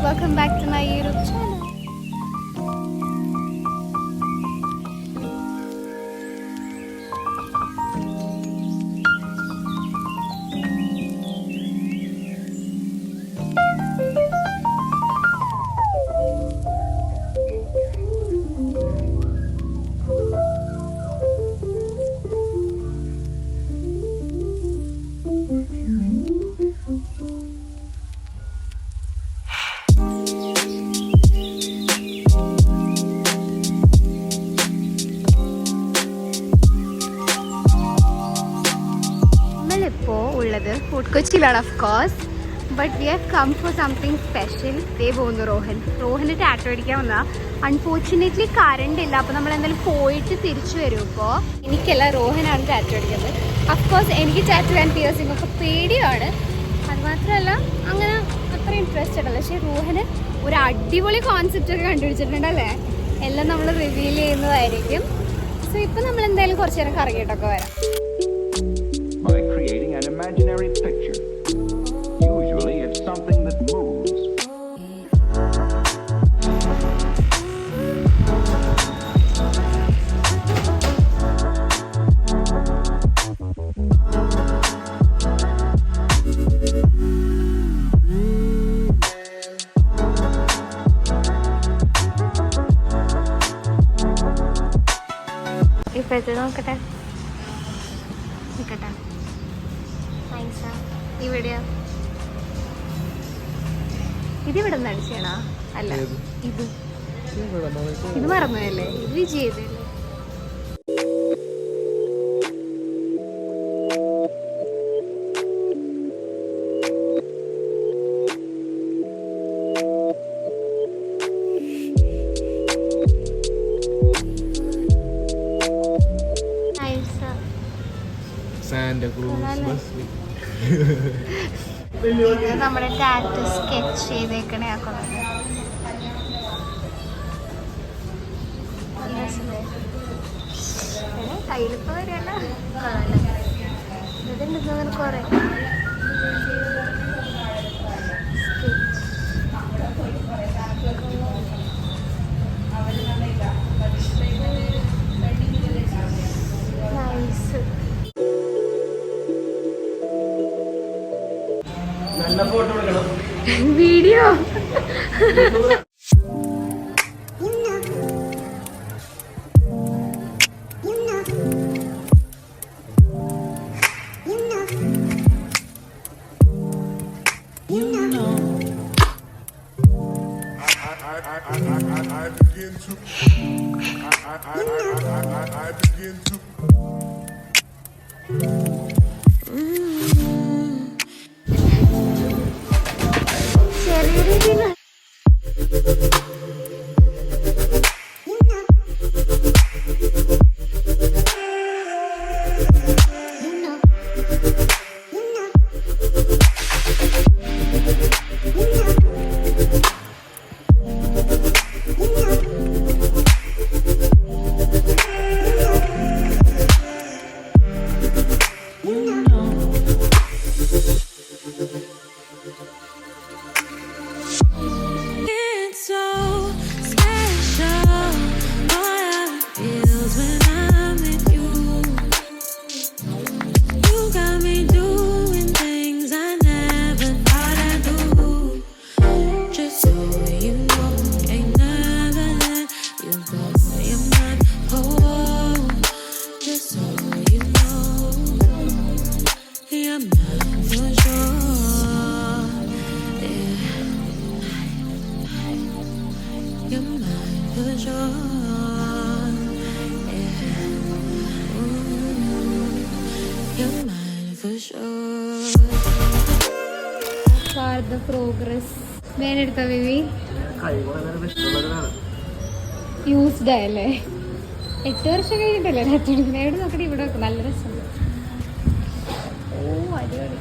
welcome back to my YouTube channel. Food കൊച്ചിയിലാണ് of course, but we have come for something special. ഇതേ പോകുന്നു റോഹന് ടാറ്റോ അടിക്കാൻ വന്നാൽ. Unfortunately current ഇല്ല, അപ്പോൾ നമ്മൾ എന്തായാലും പോയിട്ട് തിരിച്ചു വരും. ഇപ്പോൾ എനിക്കല്ല, റോഹനാണ് ടാറ്റോ അടിക്കുന്നത്. അഫ്കോഴ്സ് എനിക്ക് ടാറ്റോ ആൻഡ് പിയേഴ്സിംഗ് ഒക്കെ പേടിയാണ്. അതുമാത്രമല്ല അങ്ങനെ അത്ര ഇൻട്രസ്റ്റഡ് അല്ല. പക്ഷേ റോഹന് ഒരു അടിപൊളി കോൺസെപ്റ്റ് ഒക്കെ കണ്ടുപിടിച്ചിട്ടുണ്ടല്ലേ. എല്ലാം നമ്മൾ റിവീൽ ചെയ്യുന്നതായിരിക്കും. സോ ഇപ്പം നമ്മൾ എന്തായാലും കുറച്ച് നേരം കറങ്ങിയിട്ടൊക്കെ വരാം. An imaginary picture. Usually it's something that moves. ഇപ്പോഴത്തെ നോക്കട്ടെ നിൽക്കട്ടെ. ഇവിടെയോ? ഇതിവിടെ നിന്ന് അടിച്ചാണോ? അല്ല, ഇത് മറന്നതല്ലേ? ഇത് വിജയതല്ലേ? നമ്മുടെ ടാറ്റു സ്കെച്ച് ചെയ്തേക്കണേ ആക്കുന്നത്. കയ്യിലിപ്പോ വരെയല്ല ഇതുണ്ട് കുറെ നൈസ്. വീഡിയോ പ്രോഗ്രസ് വേനെടുത്ത ബേബി യൂസ്ഡ് ആയല്ലേ? 8 വർഷം കഴിഞ്ഞിട്ടല്ലേ നേട് നോക്കട്ടെ. ഇവിടെ നല്ല രസമുണ്ട്. ഓ അടിപൊളി.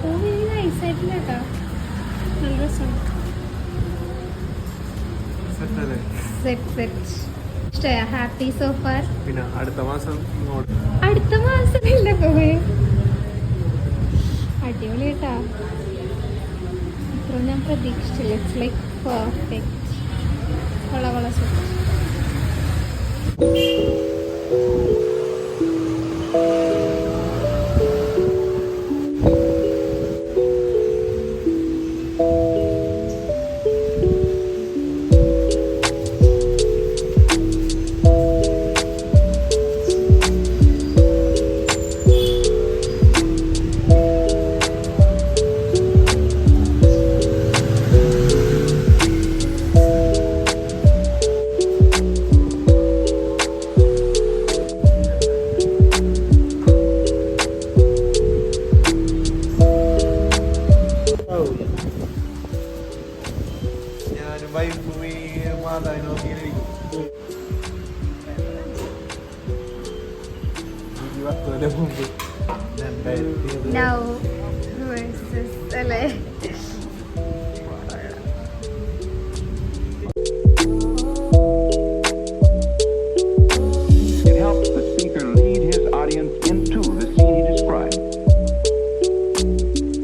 ഓ വലിയ നൈസായിട്ടില്ല കേട്ടോ, നല്ല രസമുണ്ട്. ഇഷ്ടമായ? Happy so far? പിന്നെ അടുത്ത മാസം ഇല്ല പോവേ. അടിപൊളി കേട്ടാ. ഞാൻ പ്രതീക്ഷിച്ചില്ല. It's like perfect. കൊള്ള സൂപ്പർ. Now versus അല്ലേ? It helps the speaker lead his audience into the scene he described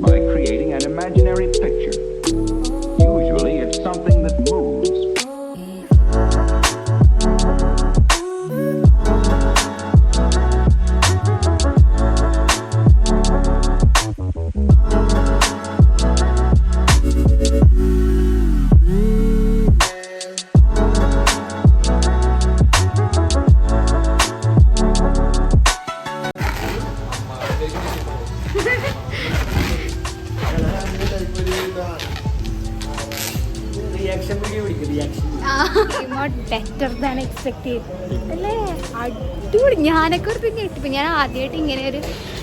by creating an imaginary picture. Usually it's something that moves. Better than expect ചെയ്തു അല്ലേ? അടിപൊളി. ഞാനൊക്കെ ഒരു കേട്ടിപ്പോ ഞാൻ ആദ്യമായിട്ട് ഇങ്ങനെ ഒരു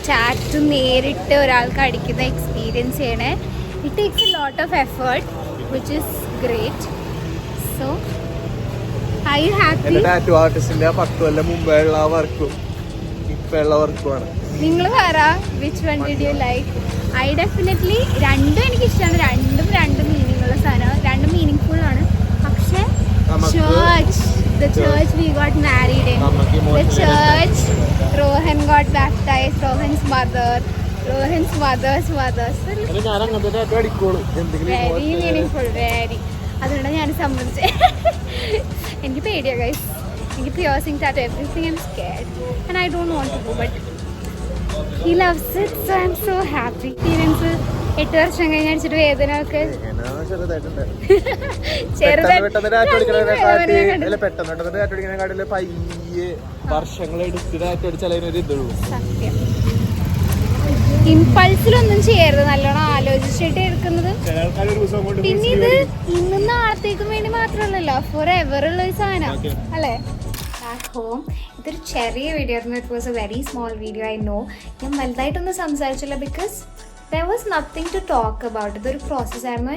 ചാറ്റ് നേരിട്ട് ഒരാൾക്ക് അടിക്കുന്ന എക്സ്പീരിയൻസ് ചെയ്യണേ. It takes a lot of effort which is great. So I happy. Tattoo ആർട്ടിസ്റ്റിന്റെ 10 കൊല്ലം മുമ്പേയുള്ള വർക്കും ഇപ്പോഴുള്ള വർക്കുമാണ്. നിങ്ങൾ പറ which one did you like? I definitely രണ്ടും എനിക്കിഷ്ടമാണ്. രണ്ടും മീനിങ് ഉള്ള സാധനമാണ്. രണ്ടും മീനിങ് ഫുൾ ആണ്. പക്ഷേ the church we got married in, the church Rohan got baptized, Rohan's mother's mother, so very meaningful, very. അതുകൊണ്ടാണ് ഞാൻ സമ്മതിച്ചത്. എനിക്ക് പേടിയാ ഗൈസ്. എനിക്ക് piercing tattoo everything I M scared and I don't want to do, but he loves it, so I'm so happy. Experience 8 വർഷം കഴിഞ്ഞ് അടിച്ചിട്ട് വേദന ഒക്കെ ഇമ്പൾസിലൊന്നും ചെയ്യരുത്. നല്ലോണം ആലോചിച്ചിട്ട് എടുക്കുന്നത്. പിന്നെ ഇത് ഇന്നും നാളത്തേക്കും വേണ്ടി മാത്രമല്ലല്ലോ, ഫോർ എവർ ഉള്ള ഒരു സാധനം അല്ലേ? ബാക്ക് ഹോം ഇതൊരു ചെറിയ വീഡിയോ ആയിരുന്നു. It was a very small video. I know ഞാൻ വലുതായിട്ടൊന്നും സംസാരിച്ചില്ല because there was nothing to talk about. ഇതൊരു പ്രോസസ്സായിരുന്നു.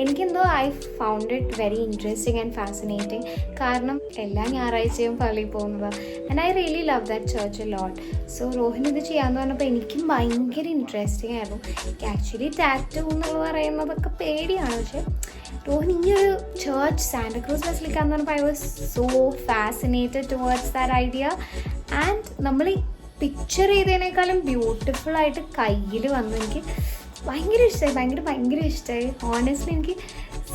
എനിക്കെന്തോ I found it very interesting and fascinating. കാരണം എല്ലാ ഞായറാഴ്ചയും പള്ളിയിൽ പോകുന്നതാണ്. And I really love that church a lot. So Rohin ഇത് ചെയ്യാമെന്ന് പറഞ്ഞപ്പോൾ എനിക്കും ഭയങ്കര ഇൻട്രസ്റ്റിംഗ് ആയിരുന്നു. ആക്ച്വലി ടാറ്റു എന്നുള്ള പറയുന്നതൊക്കെ പേടിയാണ്. പക്ഷേ റോഹിൻ ഈ ഒരു ചർച്ച് സാന്റാക്രൂസ് ബസിലിക്ക എന്ന് പറഞ്ഞപ്പോൾ I was so fascinated towards that idea. And നമ്മൾ പിക്ചർ ചെയ്തതിനേക്കാളും ബ്യൂട്ടിഫുൾ ആയിട്ട് കയ്യിൽ വന്നു. എനിക്ക് ഭയങ്കര ഇഷ്ടമായി. ഭയങ്കര ഇഷ്ടമായി. ഓണസ്റ്റ്ലി എനിക്ക്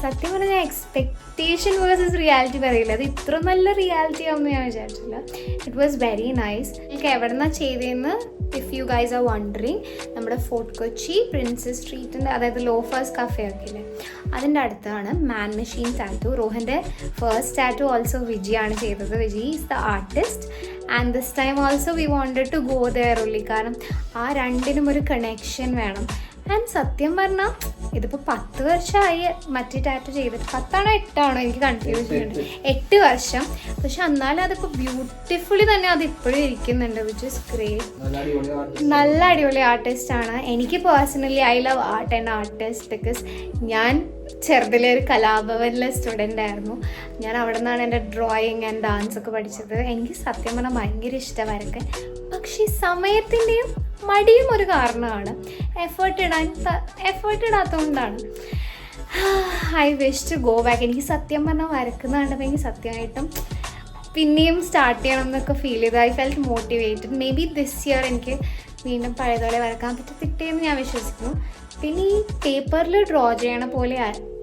സത്യം പറഞ്ഞാൽ എക്സ്പെക്റ്റേഷൻ വേഴ്സസ് റിയാലിറ്റി പറയില്ല. അത് ഇത്ര നല്ല റിയാലിറ്റി ആവുമെന്ന് ഞാൻ വിചാരിച്ചില്ല. It was very nice. എനിക്ക് എവിടെ നിന്നാണ് ചെയ്തതെന്ന് if you guys are wondering, നമ്മുടെ ഫോർട്ട് കൊച്ചി പ്രിൻസസ് സ്ട്രീറ്റിൻ്റെ, അതായത് ലോഫേഴ്സ് കഫേ ഒക്കെ ഇല്ലേ, അതിൻ്റെ അടുത്താണ് മാൻ മെഷീൻ ടാറ്റു. റോഹൻ്റെ ഫസ്റ്റ് ടാറ്റു ഓൾസോ വിജിയാണ് ചെയ്തത്. Viji is the artist. And this time also we wanted to go there only. കാരണം ആ രണ്ടിനും ഒരു കണക്ഷൻ വേണം. ആൻഡ് സത്യം പറഞ്ഞാൽ ഇതിപ്പോൾ 10 വർഷമായി മറ്റേ ടാറ്റു ചെയ്തിട്ട്. 10 ആണോ 8 ആണോ എനിക്ക് കൺഫ്യൂഷൻ ഉണ്ട്. 8 വർഷം. പക്ഷെ എന്നാലും അതിപ്പോൾ ബ്യൂട്ടിഫുള്ളി തന്നെ അത് ഇപ്പോഴും ഇരിക്കുന്നുണ്ട്, വിച്ച് ഇസ് ഗ്രേറ്റ്. നല്ല അടിപൊളി ആർട്ടിസ്റ്റാണ്. എനിക്ക് personally I love art and artist because ഞാൻ ചെറുതിലെ ഒരു കലാഭവനിലെ സ്റ്റുഡൻ്റ് ആയിരുന്നു. ഞാൻ അവിടെ നിന്നാണ് എൻ്റെ ഡ്രോയിങ് ആൻഡ് ഡാൻസ് ഒക്കെ പഠിച്ചത്. എനിക്ക് സത്യം പറഞ്ഞാൽ ഭയങ്കര ഇഷ്ടം വരയ്ക്കാൻ. പക്ഷേ സമയത്തിൻ്റെയും മടിയും ഒരു കാരണമാണ്. എഫേർട്ട് ഇടാത്തതുകൊണ്ടാണ്. I wish to go back. എനിക്ക് സത്യം പറഞ്ഞാൽ വരക്കുന്ന കണ്ടപ്പോൾ എനിക്ക് സത്യമായിട്ടും പിന്നെയും സ്റ്റാർട്ട് ചെയ്യണം എന്നൊക്കെ ഫീൽ ചെയ്തു. I felt motivated. May be this year എനിക്ക് വീണ്ടും പഴയതോടെ വരക്കാൻ പറ്റത്തിട്ടേന്ന് ഞാൻ വിശ്വസിക്കുന്നു. പിന്നെ ഈ പേപ്പറിൽ ഡ്രോ ചെയ്യണ പോലെ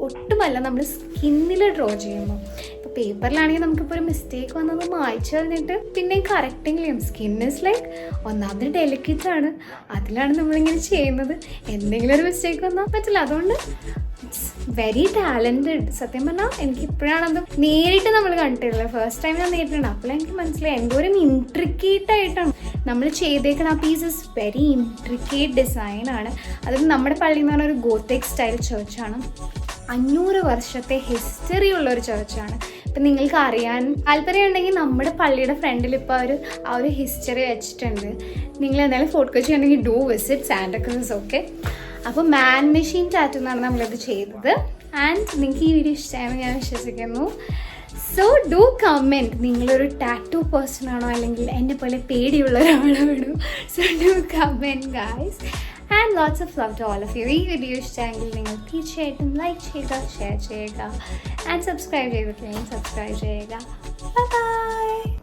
ഒട്ടുമല്ല നമ്മൾ സ്കിന്നിൽ ഡ്രോ ചെയ്യുമ്പോൾ. ഇപ്പോൾ പേപ്പറിലാണെങ്കിൽ നമുക്കിപ്പോൾ ഒരു മിസ്റ്റേക്ക് വന്നത് മായ്ച്ചു കളഞ്ഞിട്ട് പിന്നെ കറക്റ്റിംഗ് ചെയ്യും. സ്കിൻ ഇസ് ലൈക്ക് ഒന്നാമത് ഡെലിക്കേറ്റ് ആണ്, അതിലാണ് നമ്മളിങ്ങനെ ചെയ്യുന്നത്. എന്തെങ്കിലും ഒരു മിസ്റ്റേക്ക് വന്നാൽ പറ്റില്ല. അതുകൊണ്ട് ഇറ്റ്സ് വെരി ടാലൻറ്റഡ്. സത്യം പറഞ്ഞാൽ എനിക്ക് ഇപ്പോഴാണത് നേരിട്ട് നമ്മൾ കണ്ടിട്ടില്ല. ഫസ്റ്റ് ടൈം ഞാൻ നേരിട്ടുണ്ട്. അപ്പോൾ എനിക്ക് മനസ്സിലായി എന്തോരം ഇൻട്രിക്കേറ്റ് ആയിട്ടാണ് നമ്മൾ ചെയ്തേക്കണം. ആ പീസ് ഇസ് വെരി ഇൻട്രിക്കേറ്റ് ഡിസൈനാണ്. അത് നമ്മുടെ പള്ളി എന്ന് പറഞ്ഞ ഒരു ഗോത്തിക് സ്റ്റൈൽ ചേർച്ചാണ്. 500 വർഷത്തെ ഹിസ്റ്ററി ഉള്ള ഒരു ചേർച്ചാണ്. ഇപ്പം നിങ്ങൾക്ക് അറിയാൻ താല്പര്യം ഉണ്ടെങ്കിൽ നമ്മുടെ പള്ളിയുടെ ഫ്രണ്ടിൽ ഇപ്പോൾ ആ ഒരു ഹിസ്റ്ററി വെച്ചിട്ടുണ്ട്. നിങ്ങൾ എന്തായാലും ഫോർട്ട് കൊച്ചി ഉണ്ടെങ്കിൽ ഡു വിസിറ്റ് സാന്റാക്രൂസ്. ഓക്കെ, അപ്പോൾ മാൻ മെഷീൻ ടാറ്റു എന്നാണ് നമ്മളിത് ചെയ്തത്. ആൻഡ് നിങ്ങൾക്ക് ഈ വീഡിയോ ഇഷ്ടമായെന്ന് ഞാൻ വിശ്വസിക്കുന്നു. സോ ഡു കമൻറ്റ്, നിങ്ങളൊരു ടാറ്റു പേഴ്സൺ ആണോ അല്ലെങ്കിൽ എന്നെ പോലെ പേടിയുള്ള ഒരാളാണോ? So do comment guys. And lots of love to all of you. ഈ വീഡിയോ ഇഷ്ടമെങ്കിൽ നിങ്ങൾ തീർച്ചയായിട്ടും ലൈക്ക് ചെയ്യുക, ഷെയർ ചെയ്യുക ആൻഡ് സബ്സ്ക്രൈബ് ചെയ്തിട്ടില്ലെങ്കിൽ സബ്സ്ക്രൈബ് ചെയ്യുക. ബൈ.